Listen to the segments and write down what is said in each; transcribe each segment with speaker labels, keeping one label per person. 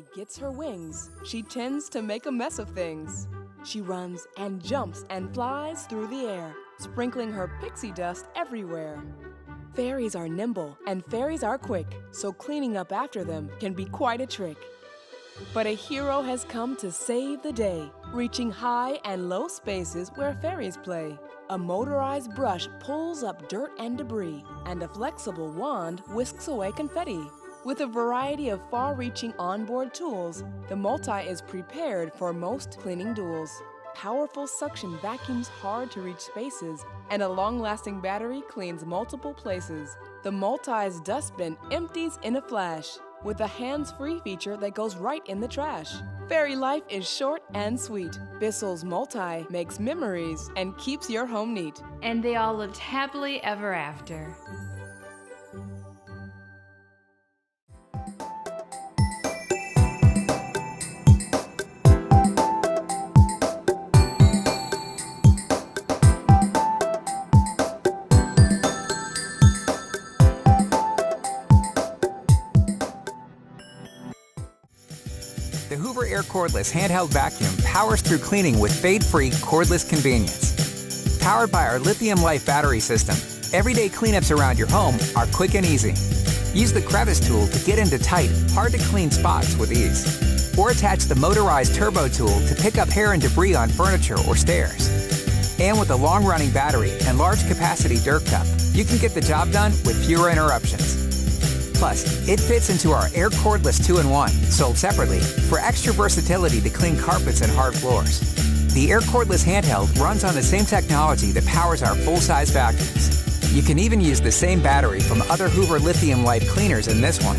Speaker 1: she gets her wings, she tends to make a mess of things. She runs and jumps and flies through the air, sprinkling her pixie dust everywhere. Fairies are nimble and fairies are quick, so cleaning up after them can be quite a trick. But a hero has come to save the day, reaching high and low spaces where fairies play. A motorized brush pulls up dirt and debris, and a flexible wand whisks away confetti. With a variety of far-reaching onboard tools, the Multi is prepared for most cleaning duels. Powerful suction vacuums hard-to-reach spaces, and a long-lasting battery cleans multiple places. The Multi's dustbin empties in a flash, with a hands-free feature that goes right in the trash. Fairy life is short and sweet. Bissell's Multi makes memories and keeps your home neat.
Speaker 2: And they all lived happily ever after.
Speaker 3: The Hoover Air Cordless handheld vacuum powers through cleaning with fade-free cordless convenience. Powered by our Lithium Life battery system, everyday cleanups around your home are quick and easy. Use the crevice tool to get into tight, hard-to-clean spots with ease. Or attach the motorized turbo tool to pick up hair and debris on furniture or stairs. And with a long-running battery and large-capacity dirt cup, you can get the job done with fewer interruptions. Plus, it fits into our Air Cordless 2-in-1, sold separately, for extra versatility to clean carpets and hard floors. The Air Cordless handheld runs on the same technology that powers our full-size vacuums. You can even use the same battery from other Hoover Lithium Life cleaners in this one.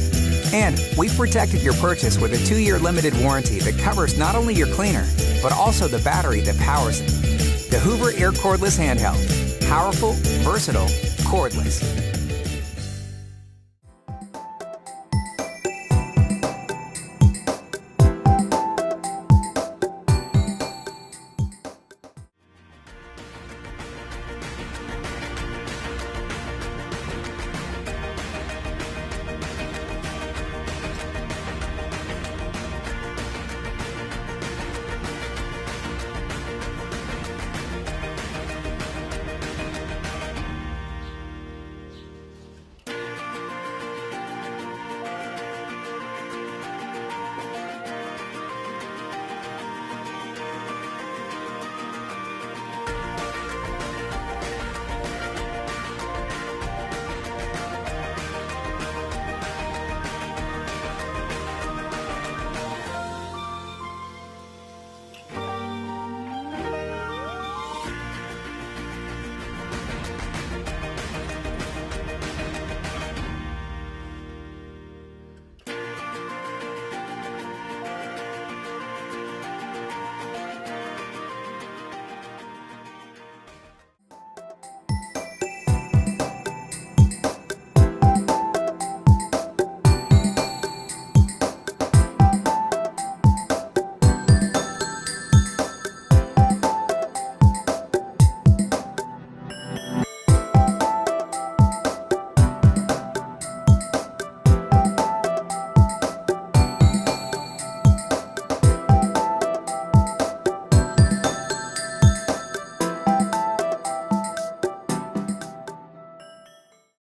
Speaker 3: And we've protected your purchase with a 2-year limited warranty that covers not only your cleaner, but also the battery that powers it. The Hoover Air Cordless handheld. Powerful, versatile, cordless.